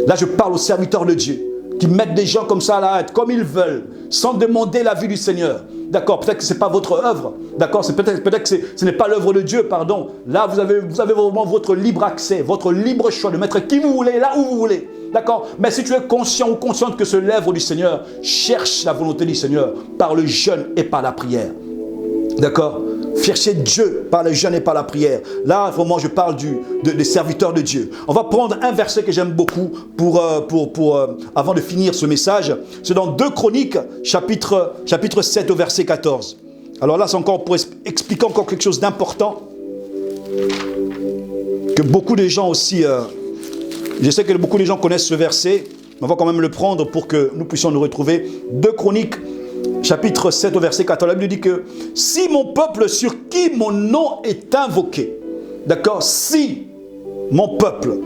A: Là, je parle aux serviteurs de Dieu qui mettent des gens comme ça à la hâte, comme ils veulent, sans demander l'avis du Seigneur. D'accord? Peut-être que ce n'est pas votre œuvre. D'accord? Peut-être que ce n'est pas l'œuvre de Dieu, pardon. Là, vous avez vraiment votre libre accès, votre libre choix de mettre qui vous voulez, là où vous voulez. D'accord? Mais si tu es conscient ou consciente que c'est l'œuvre du Seigneur, cherche la volonté du Seigneur par le jeûne et par la prière. D'accord? Cherchez Dieu par le jeûne et par la prière. Là, vraiment, je parle des serviteurs de Dieu. On va prendre un verset que j'aime beaucoup avant de finir ce message. C'est dans 2 Chroniques, chapitre 7 au verset 14. Alors là, c'est encore pour expliquer encore quelque chose d'important que beaucoup de gens aussi... je sais que beaucoup de gens connaissent ce verset, mais on va quand même le prendre pour que nous puissions nous retrouver. 2 Chroniques, chapitre 7 au verset 14, la Bible dit que si mon peuple sur qui mon nom est invoqué, d'accord, si mon peuple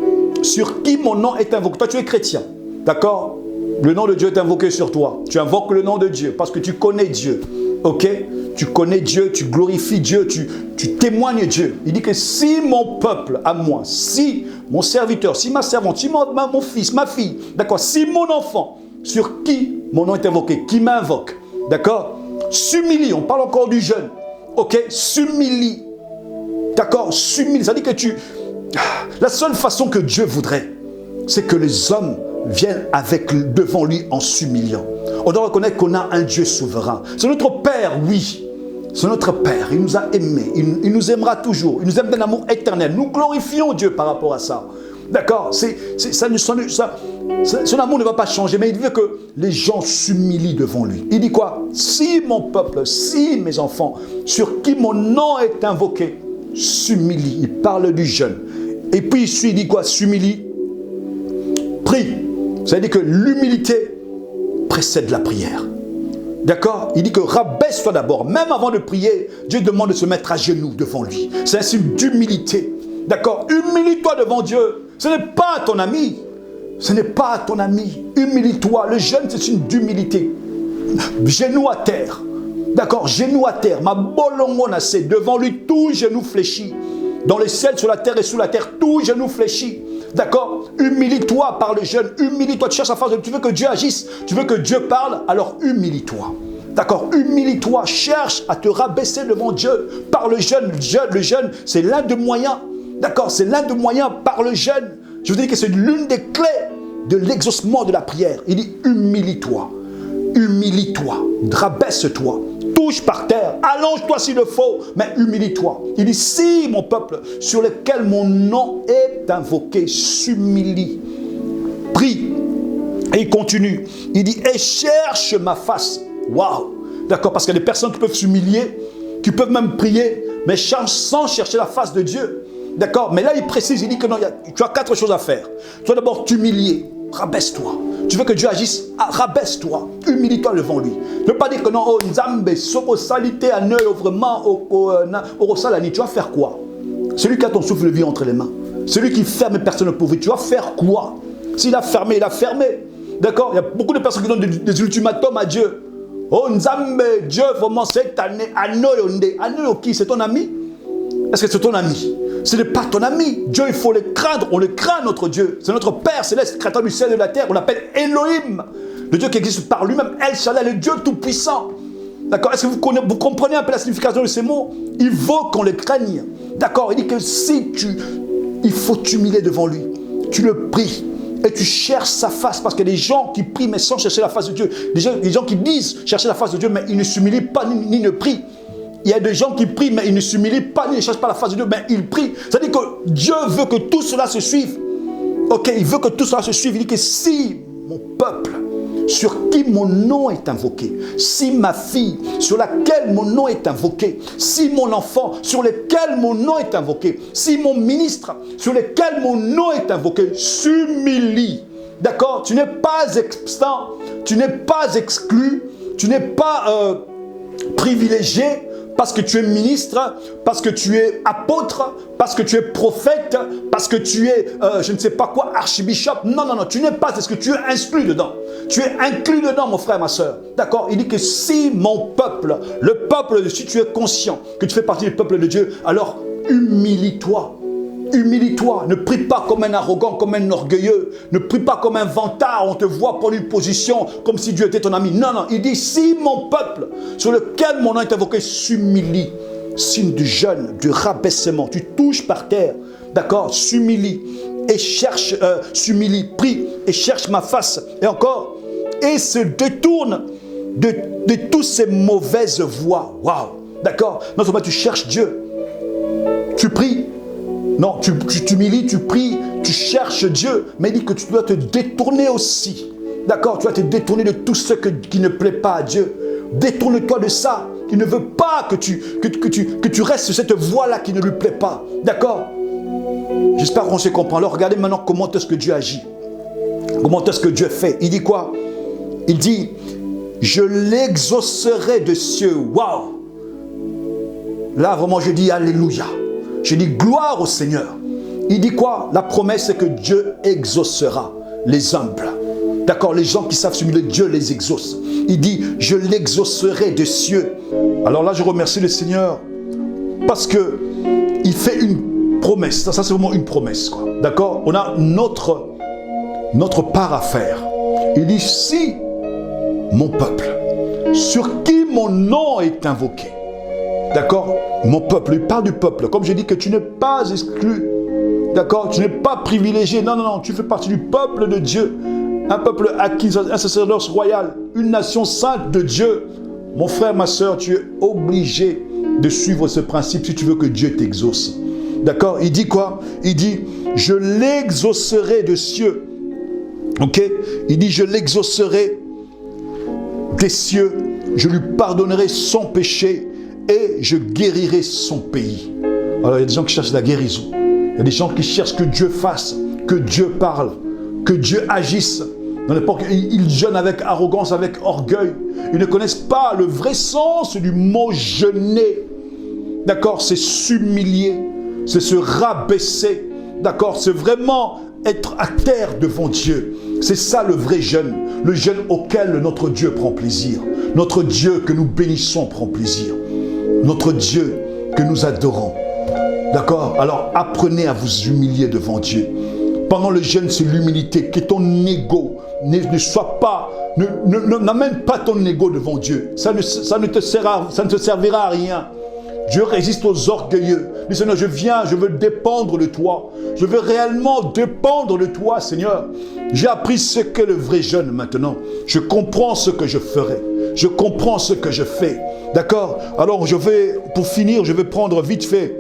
A: sur qui mon nom est invoqué, toi tu es chrétien, d'accord, le nom de Dieu est invoqué sur toi, tu invoques le nom de Dieu parce que tu connais Dieu, ok, tu connais Dieu, tu glorifies Dieu, tu témoignes Dieu. Il dit que si mon peuple à moi, si mon serviteur, si ma servante, si mon fils, ma fille, d'accord, si mon enfant sur qui mon nom est invoqué, qui m'invoque, d'accord, s'humilie, on parle encore du jeûne, ok, s'humilie, d'accord, s'humilie, ça dit que la seule façon que Dieu voudrait, c'est que les hommes viennent devant lui en s'humiliant. On doit reconnaître qu'on a un Dieu souverain. C'est notre Père, oui. C'est notre Père. Il nous a aimés. Il nous aimera toujours. Il nous aime d'un amour éternel. Nous glorifions Dieu par rapport à ça. D'accord? Son amour ne va pas changer, mais il veut que les gens s'humilient devant lui. Il dit quoi? Si mon peuple, si mes enfants, sur qui mon nom est invoqué, s'humilie. Il parle du jeûne. Et puis il dit quoi? S'humilie. Prie. Ça veut dire que l'humilité précède la prière. D'accord? Il dit que rabaisse-toi d'abord. Même avant de prier, Dieu demande de se mettre à genoux devant lui. C'est un signe d'humilité. D'accord? Humilie-toi devant Dieu. Ce n'est pas ton ami. Ce n'est pas ton ami. Humilie-toi. Le jeûne, c'est une d'humilité. Genou à terre. D'accord? Genou à terre. Ma bolongona, c'est devant lui, tout genou fléchi. Dans les ciels, sur la terre et sous la terre, tout genou fléchi. D'accord? Humilie-toi par le jeûne. Humilie-toi. Tu cherches la face de Dieu. Tu veux que Dieu agisse. Tu veux que Dieu parle. Alors humilie-toi. D'accord? Humilie-toi. Cherche à te rabaisser devant Dieu par le jeûne. Le jeûne, c'est l'un des moyens. D'accord? C'est l'un des moyens par le jeûne. Je vous dis que c'est l'une des clés de l'exaucement de la prière. Il dit humilie-toi. Humilie-toi. Rabaisse-toi. Touche par terre, allonge-toi s'il le faut, mais humilie-toi. Il dit, si mon peuple sur lequel mon nom est invoqué s'humilie, prie. Et il continue, il dit, et cherche ma face. Waouh! D'accord, parce qu'il y a des personnes qui peuvent s'humilier, qui peuvent même prier, mais sans chercher la face de Dieu. D'accord, mais là il précise, il dit que non, tu as 4 choses à faire. Tu dois d'abord t'humilier, rabaisse-toi. Tu veux que Dieu agisse, rabaisse-toi, humilie-toi devant lui. Ne pas dire que non, oh Nzambe, sobo salité à œil, vraiment, au salani, tu vas faire quoi? Celui qui a ton souffle de vie entre les mains, celui qui ferme personne ne pourrit, tu vas faire quoi? S'il a fermé, il a fermé. D'accord? Il y a beaucoup de personnes qui donnent des ultimatums à Dieu. Oh Nzambe, Dieu, vraiment, cette année, Anoyoki, c'est ton ami? Est-ce que c'est ton ami? Ce n'est pas ton ami. Dieu, il faut le craindre. On le craint, notre Dieu. C'est notre Père céleste, créateur du ciel et de la terre. On l'appelle Elohim. Le Dieu qui existe par lui-même. El Shaddai, le Dieu tout-puissant. D'accord? Est-ce que vous comprenez un peu la signification de ces mots? Il vaut qu'on le craigne. D'accord? Il dit que il faut t'humilier devant lui. Tu le pries. Et tu cherches sa face. Parce qu'il y a des gens qui prient, mais sans chercher la face de Dieu. Des gens qui disent chercher la face de Dieu, mais ils ne s'humilient pas ni ne prient. Il y a des gens qui prient, mais ils ne s'humilient pas, ni ne cherchent pas la face de Dieu, mais ils prient. C'est-à-dire que Dieu veut que tout cela se suive. Ok, il veut que tout cela se suive. Il dit que si mon peuple, sur qui mon nom est invoqué, si ma fille, sur laquelle mon nom est invoqué, si mon enfant, sur lequel mon nom est invoqué, si mon ministre, sur lequel mon nom est invoqué, s'humilie. D'accord? Tu n'es pas extant, tu n'es pas exclu, tu n'es pas privilégié, parce que tu es ministre, parce que tu es apôtre, parce que tu es prophète, parce que tu es, je ne sais pas quoi, archbishop. Non, non, non, tu n'es pas, c'est ce que tu es inclus dedans. Tu es inclus dedans, mon frère, ma soeur. D'accord? Il dit que si mon peuple, le peuple, si tu es conscient que tu fais partie du peuple de Dieu, alors humilie-toi. Humilie-toi. Ne prie pas comme un arrogant, comme un orgueilleux. Ne prie pas comme un vantard. On te voit prendre une position comme si Dieu était ton ami. Non, non. Il dit, si mon peuple, sur lequel mon nom est invoqué, s'humilie, signe du jeûne, du rabaissement, tu touches par terre, d'accord, s'humilie et cherche, prie et cherche ma face, et encore, et se détourne de toutes ces mauvaises voies. Waouh, d'accord, non seulement tu cherches Dieu, tu pries, non, tu t'humilies, tu pries, tu cherches Dieu, mais il dit que tu dois te détourner aussi, d'accord, tu dois te détourner de tout ce qui ne plaît pas à Dieu. Détourne-toi de ça. Il ne veut pas que tu restes sur cette voie-là qui ne lui plaît pas. D'accord? J'espère qu'on se comprend. Alors regardez maintenant comment est-ce que Dieu agit. Comment est-ce que Dieu fait. Il dit quoi? Il dit, je l'exaucerai de cieux. Waouh! Là vraiment je dis alléluia. Je dis gloire au Seigneur. Il dit quoi? La promesse c'est que Dieu exaucera les humbles. D'accord, les gens qui savent s'humilier, Dieu les exauce. Il dit, je l'exaucerai des cieux. Alors là, je remercie le Seigneur parce qu'il fait une promesse. Ça c'est vraiment une promesse. D'accord? On a notre part à faire. Il dit, si mon peuple, sur qui mon nom est invoqué, d'accord? Mon peuple, il parle du peuple. Comme je dis que tu n'es pas exclu. D'accord? Tu n'es pas privilégié. Non, non, non, tu fais partie du peuple de Dieu. Un peuple acquis, un sacerdoce royal, une nation sainte de Dieu. Mon frère, ma soeur, tu es obligé de suivre ce principe si tu veux que Dieu t'exauce. D'accord? Il dit quoi? Il dit, je l'exaucerai de cieux. Ok? Il dit, je l'exaucerai des cieux. Je lui pardonnerai son péché et je guérirai son pays. Alors, il y a des gens qui cherchent la guérison. Il y a des gens qui cherchent que Dieu fasse, que Dieu parle, que Dieu agisse. Dans l'époque, ils jeûnent avec arrogance, avec orgueil. Ils ne connaissent pas le vrai sens du mot jeûner. D'accord? C'est s'humilier, c'est se rabaisser. D'accord? C'est vraiment être à terre devant Dieu. C'est ça le vrai jeûne. Le jeûne auquel notre Dieu prend plaisir. Notre Dieu que nous bénissons prend plaisir. Notre Dieu que nous adorons. D'accord? Alors apprenez à vous humilier devant Dieu. Pendant le jeûne, c'est l'humilité, que ton ego ne soit pas, n'amène pas ton ego devant Dieu. Ça ne te servira à rien. Dieu résiste aux orgueilleux. Dis Seigneur, je viens, je veux dépendre de toi. Je veux réellement dépendre de toi, Seigneur. J'ai appris ce qu'est le vrai jeûne maintenant. Je comprends ce que je ferai. Je comprends ce que je fais. D'accord? Alors pour finir, je vais prendre vite fait.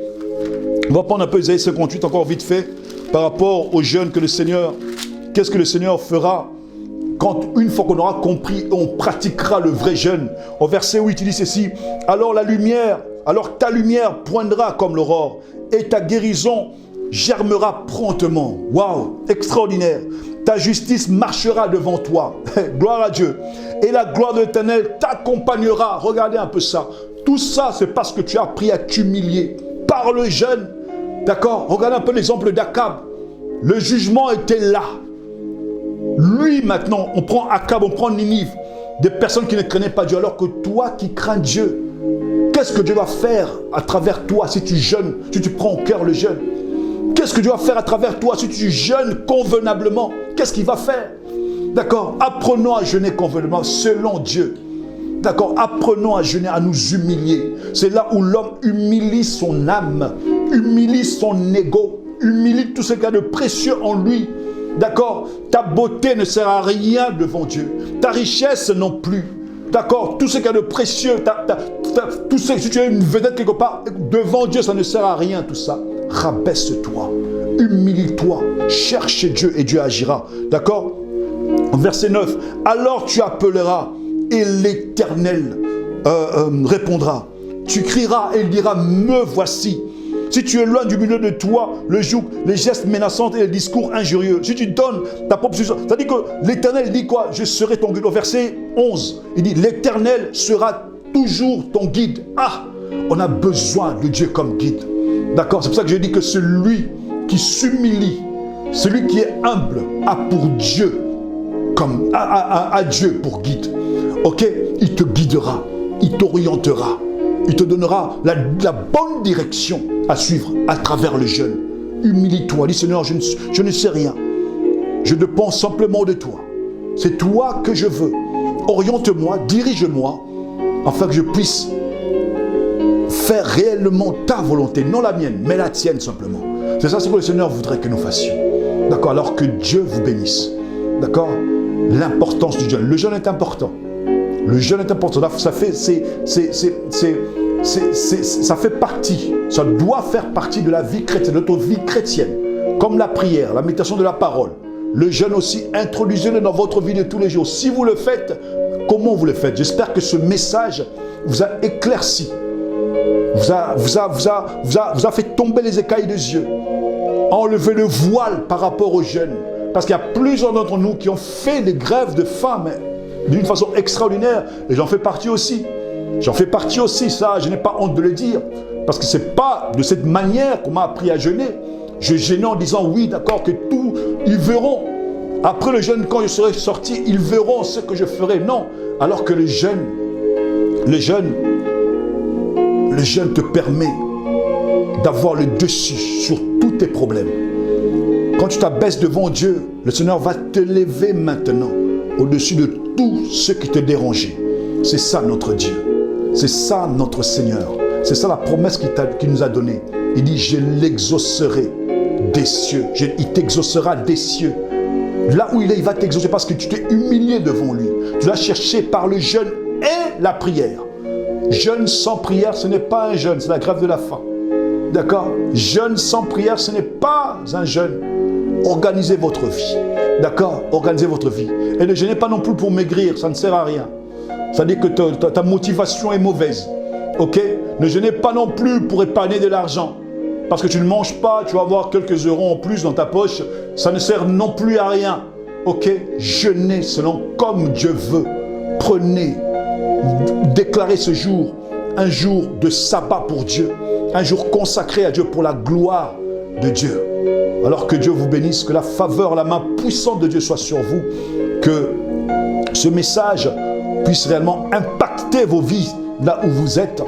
A: On va prendre un peu Isaïe 58 encore vite fait. Par rapport au jeûne que le Seigneur, qu'est-ce que le Seigneur fera quand une fois qu'on aura compris, on pratiquera le vrai jeûne. Au verset 8, il dit ceci, alors ta lumière poindra comme l'aurore et ta guérison germera promptement. Waouh, extraordinaire. Ta justice marchera devant toi. Gloire à Dieu. Et la gloire de l'Éternel t'accompagnera. Regardez un peu ça. Tout ça, c'est parce que tu as appris à t'humilier par le jeûne. D'accord? Regardez un peu l'exemple d'Akab. Le jugement était là. Lui, maintenant, on prend Akab, on prend Ninive. Des personnes qui ne craignaient pas Dieu. Alors que toi qui crains Dieu, qu'est-ce que Dieu va faire à travers toi si tu jeûnes, si tu prends au cœur le jeûne? Qu'est-ce que Dieu va faire à travers toi si tu jeûnes convenablement? Qu'est-ce qu'il va faire? D'accord? Apprenons à jeûner convenablement selon Dieu. D'accord? Apprenons à jeûner, à nous humilier. C'est là où l'homme humilie son âme, humilie son ego, humilie tout ce qu'il y a de précieux en lui. D'accord? Ta beauté ne sert à rien devant Dieu. Ta richesse non plus. D'accord? Tout ce qu'il y a de précieux, si tu es une vedette quelque part, devant Dieu, ça ne sert à rien tout ça. Rabaisse-toi, humilie-toi, cherche Dieu et Dieu agira. D'accord? Verset 9. Alors tu appelleras et l'Éternel répondra. Tu crieras et il dira, me voici. Si tu es loin du milieu de toi, le joug, les gestes menaçants et les discours injurieux, si tu donnes ta proposition, c'est-à-dire que l'Éternel dit quoi? Je serai ton guide. Au verset 11, il dit, l'Éternel sera toujours ton guide. Ah, on a besoin de Dieu comme guide. D'accord? C'est pour ça que je dis que celui qui s'humilie, celui qui est humble, a pour Dieu comme à Dieu pour guide. Ok, il te guidera, il t'orientera, il te donnera la bonne direction à suivre à travers le jeûne. Humilie-toi, dis Seigneur, je ne sais rien. Je dépends simplement de toi. C'est toi que je veux. Oriente-moi, dirige-moi, afin que je puisse faire réellement ta volonté, non la mienne, mais la tienne simplement. C'est ça ce que le Seigneur voudrait que nous fassions. D'accord? Alors que Dieu vous bénisse. D'accord? L'importance du jeûne. Le jeûne est important. Le jeûne est important. Ça fait partie, ça doit faire partie de la vie chrétienne, de notre vie chrétienne. Comme la prière, la méditation de la parole. Le jeûne aussi, introduisez-le dans votre vie de tous les jours. Si vous le faites, comment vous le faites? J'espère que ce message vous a éclairci, vous a fait tomber les écailles des yeux, enlever le voile par rapport au jeûne. Parce qu'il y a plusieurs d'entre nous qui ont fait des grèves de faim d'une façon extraordinaire, et j'en fais partie aussi. J'en fais partie aussi, ça, je n'ai pas honte de le dire. Parce que ce n'est pas de cette manière qu'on m'a appris à jeûner. Je jeûnais en disant, oui, d'accord, que tout, ils verront. Après le jeûne, quand je serai sorti, ils verront ce que je ferai. Non, alors que le jeûne te permet d'avoir le dessus sur tous tes problèmes. Quand tu t'abaisses devant Dieu, le Seigneur va te lever maintenant au-dessus de tout ce qui te dérangeait. C'est ça notre Dieu. C'est ça notre Seigneur. C'est ça la promesse qu'il nous a donnée. Il dit, je l'exaucerai des cieux. Il t'exaucera des cieux. Là où il est, il va t'exaucer parce que tu t'es humilié devant lui. Tu l'as cherché par le jeûne et la prière. Jeûne sans prière, ce n'est pas un jeûne, c'est la grève de la faim. D'accord? Jeûne sans prière, ce n'est pas un jeûne. Organisez votre vie. D'accord? Organisez votre vie. Et ne jeûnez pas non plus pour maigrir, ça ne sert à rien. Ça dit que ta motivation est mauvaise. Ok? Ne jeûnez pas non plus pour épargner de l'argent. Parce que tu ne manges pas, tu vas avoir quelques euros en plus dans ta poche. Ça ne sert non plus à rien. Ok? Jeûnez selon comme Dieu veut. Prenez, déclarez ce jour un jour de sabbat pour Dieu. Un jour consacré à Dieu pour la gloire de Dieu. Alors que Dieu vous bénisse, que la faveur, la main puissante de Dieu soit sur vous. Que ce message puisse réellement impacter vos vies là où vous êtes.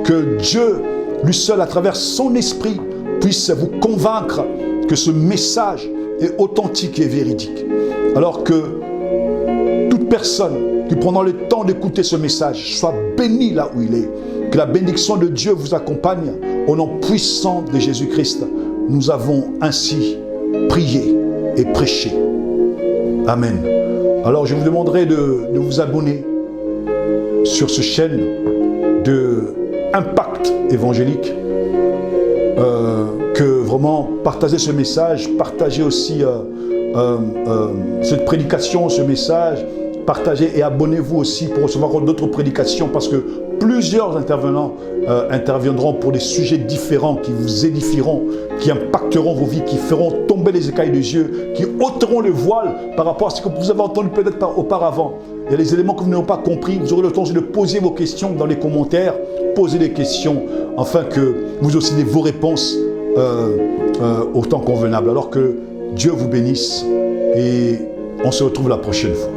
A: Que Dieu, lui seul, à travers son esprit, puisse vous convaincre que ce message est authentique et véridique. Alors que toute personne qui prendra le temps d'écouter ce message soit bénie là où il est. Que la bénédiction de Dieu vous accompagne. Au nom puissant de Jésus-Christ, nous avons ainsi prié et prêché. Amen. Alors je vous demanderai de vous abonner sur cette chaîne de Impact évangélique. Que vraiment partagez ce message, partagez aussi cette prédication, ce message, partagez et abonnez-vous aussi pour recevoir d'autres prédications parce que plusieurs intervenants interviendront pour des sujets différents qui vous édifieront, qui impacteront vos vies, qui feront tomber les écailles des yeux, qui ôteront le voile par rapport à ce que vous avez entendu peut-être auparavant. Il y a des éléments que vous n'avez pas compris, vous aurez le temps de poser vos questions dans les commentaires, posez des questions afin que vous aussi ayez vos réponses au temps convenable. Alors que Dieu vous bénisse et on se retrouve la prochaine fois.